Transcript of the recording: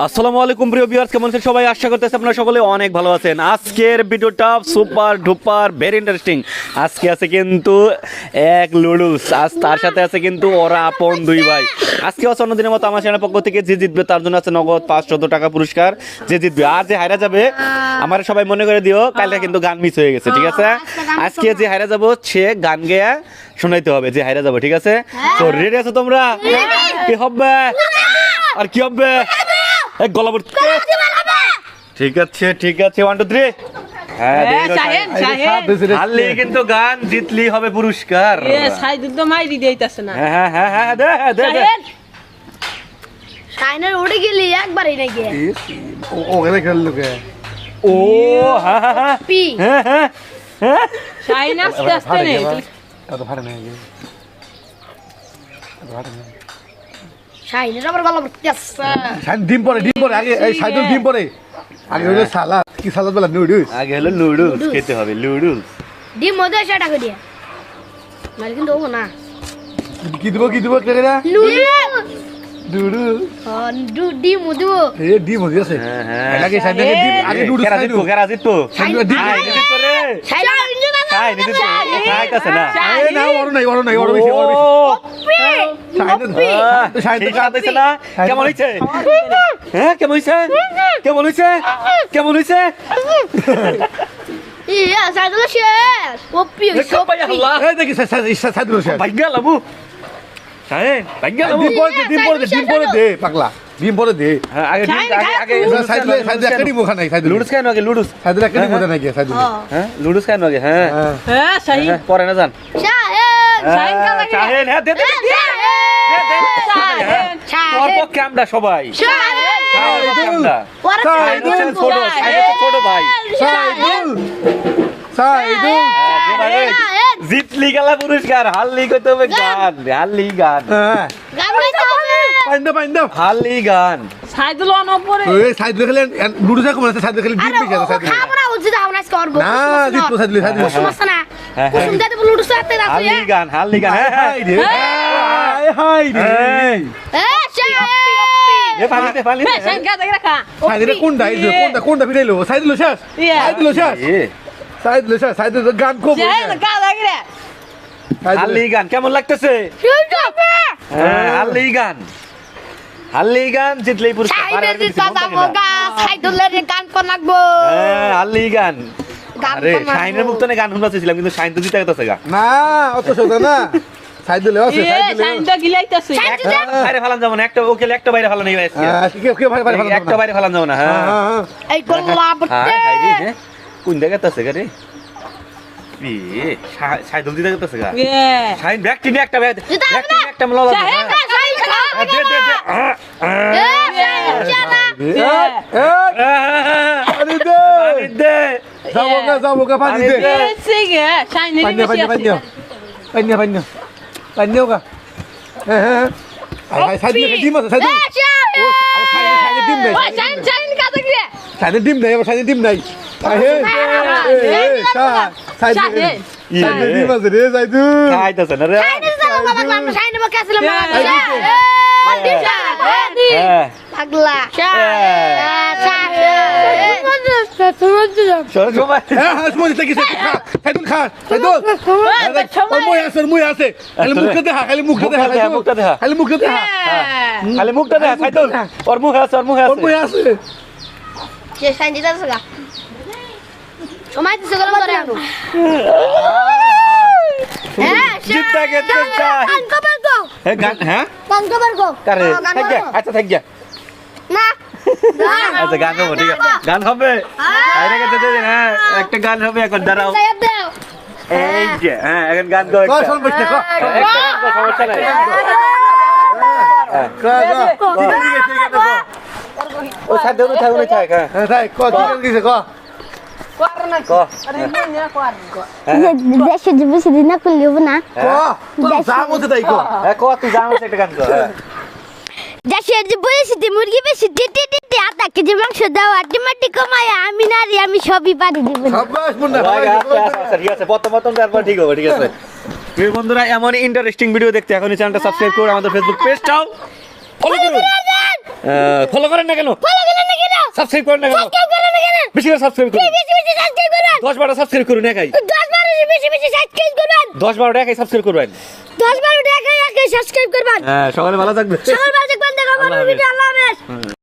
আসসালামু আলাইকুম প্রিয় ভিউয়ার্স, কেমন আছেন সবাই? আশা করতেছি আপনারা সকলে অনেক ভালো আছেন। আজকের ভিডিওটা সুপার ডুপার ভেরি ইন্টারেস্টিং। আজকে আছে কিন্তু এক লুডুস, আজ তার সাথে আছে কিন্তু ওরা আপন দুই ভাই। আজকে আছে অন্যদিনের মতো আমার চ্যানেলের পক্ষ থেকে যে জিতবে তার জন্য আছে নগদ 500 টাকা পুরস্কার। যে জিতবে আর যে হারা যাবে আমার সবাই মনে করে দিও, কালকে কিন্তু গান মিস হয়ে গেছে, ঠিক আছে? আজকে যে হারা যাবো সে গান গেয়ে শোনাইতে হবে, যে হারা যাবো, ঠিক আছে? তো রেডি আছো তোমরা? কি হবে আর কি হবে? এক গলা ভর্তি। ঠিক আছে ঠিক আছে, 1 2 3। হ্যাঁ, হারলি কিন্তু গান, জিতলি হবে পুরস্কার। সাইদুল তো মাইরি দিতেছে না। হ্যাঁ হ্যাঁ হ্যাঁ, দে দে দে। শাইনের উড়ে গেলি একবারই নাকি ওখানে খেললো কে? ও হ্যাঁ হ্যাঁ হ্যাঁ পি হ্যাঁ হ্যাঁ হ্যাঁ। শাইন আস্তে আস্তে নেই। এত ভাড়া নেই শাইনের আবার গলা ভর্তি আছে। শাইন ডিম পরে আগে এই সাইদুল ডিম পরে আগে হলো সালাদ। কি সালাদ বলা? নুডলস। আগে হলো নুডলস খেতে হবে, নুডলস। ডিম মধ্যে সেটা করে দিয়ে মানে কিন্তু ও না কি দিব কে রে? নুডলস। ডিম মধ্যে এ ডিম হয়ে আছে। হ্যাঁ হ্যাঁ। আগে সাইদুল ডিম, আগে নুডলস খাই কেরা জিততো? সাইদুল ডিম আয় জিত রে। শাইন খাই নিতে তো খাইতাছে না। এই না ওর নাই বেশি। শাইন তো খাইতাছে না। কেমন হইছে? হ্যাঁ কেমন হইছে? কেমন হইছে? ইয়া সাইদুল শেষ ওপি ভাই আল্লাহ, এই দেখি সাইদুল শেষ। ভাগ্য লাবু। শাইন ভাগ্য লাবু। ডিম পরে দে পাগলা। ডিম পরে দে। হ্যাঁ আগে আগে সাইদুল একটা ডিম খানা নাই সাইদুল। লুডুস খানো আগে, লুডুস। সাইদুল একটা ডিম খানা নাই সাইদুল। হ্যাঁ লুডুস খানো আগে। হ্যাঁ হ্যাঁ শাইন পরে না জান। শাইন কা লাগে শাইন হ্যাঁ দে দে তোর পক্ষে আমরা সবাই। ছোট ভাই সাইদুল জিতলি গেলা পুরস্কার, হারলি কইতে হবে গান, হারলি গান, হ্যাঁ গান গাইতে হবে পাইন্দা হারলি গান। সাইদুল অনপরে ওই সাইদুল খেলে লুডুস কম আছে। সাইদুল খেলে ডিম বেশি আছে সাইদুল। খাবরা উঠছে দাও না আজকে করব না জিতবো সাইদুল সমস্যা না হ্যাঁ, কুসুম দাতে লুডু সাথে রাখো হারলি গান, হারলি গান। হ্যাঁ হাই রে হাই রে এ শাইন এ পানি দে পানি দে। শাইন কা দেখে রাখা সাইদুল কোনটা ফিরাইলো? সাইদুল শেষ। সাইদুল গান খুব শাইন কা দেখে রে হারলি গান কেমন লাগতেছে? হ্যাঁ হারলি গান, হারলি গান জিতলেই পুরস্কার। শাইনের দিতা যাবো গা সাইদুলের গান কোনাকবো হ্যাঁ হারলি গান। গান আরে শাইনের মুখ তো গান শুনতেছিলাম, কিন্তু শাইন তো জিতে গেছে গা। না অত সোজা না। সাইদুল আছে শাইন তো গিলাইতাছে। বাইরে ফালান যাবো না, একটা ওকে একটা বাইরে ফালান এই আজকে। কে ভাই একটা বাইরে ফালান যাবো না। হ্যাঁ এই গোল্লা বটে কোন জায়গা আছে গারে? সাইদুল দিতে গেছে গা। শাইন ব্যাক টিনে একটা একটা মলা শাইন দে দে দে। পানি দে যাবো গা পানি দে। সিগে শাইন পানি গা। হ্যাঁ সাইদুল ডিম আছে সাইদুল। সাইদুল ডিম নাই। শাইন কা দেখে রে সাইদুল ডিম নাই, আবার সাইদুল ডিম নাই। সাইদুল ডিম আছে রে সাইদুল। খাইতেছে না রে। শাইনের যাবো বাবা আমি শাইনের বকে আসলাম না পাগলা সাইদুল খা সাইদুল মুখ আছে খালি মুখটা দেখা খালি মুখটা দেখা সাইদুল। ওর মুখ আছে আছে যে শাইন দিতা সগা সময় দিছে গরম করে আনো হ্যাঁ জিততে গেছে শাইন। গান কবার গো হ্যাঁ গান, হ্যাঁ গান কবার গো কারে থাক গিয়া, আচ্ছা থাক গিয়া। না আচ্ছা গান হবে, ঠিক আছে গান হবে। আইরে গেছে দে। হ্যাঁ একটা গান হবে, এখন দাঁড়াও। সাহেব দাও এই যে হ্যাঁ এখন গান গো একটা। শোন বসতে কো একটা গান গো, সমস্যা নাই। ও সাইদুল থাক হ্যাঁ হ্যাঁ তাই কো কি দিছে কো করনা কো। আরে নিয়া কর দেশে বেশি দিন না করলে হবে না কো তো জাম হতে তাই কো হ্যাঁ কো তুই জানো একটা গান গো। দেশে বলেছি মুরগি বেশি দিতে দিতে আধা কেজি মাংস দাও আটি মাটি কমায় আমি নারী আমি সবই পারি দিব সাবাস মুন্না আচ্ছা ঠিক আছে, প্রথম তারপর ঠিক হবে, ঠিক আছে। প্রিয় বন্ধুরা এমন ইন্টারেস্টিং ভিডিও দেখতে এখনই চ্যানেলটা সাবস্ক্রাইব করুন, আমাদের ফেসবুক পেজটাও ফলো করুন। ফলো করেন না কেন? সাবস্ক্রাইব করেন না কেন? বেশি করে সাবস্ক্রাইব করুন। 10-12 সাবস্ক্রাইব করুন একাই। 10-12 একাই সাবস্ক্রাইব করবেন। 10-12 টাকা সাবস্ক্রাইব করবেন। হ্যাঁ, সকালে ভালো থাকবেন। সকাল ভালো থাকবেন, দেখা হবে আল্লাহ হাফেজ। ভিডিও। আল্লাহ হাফেজ।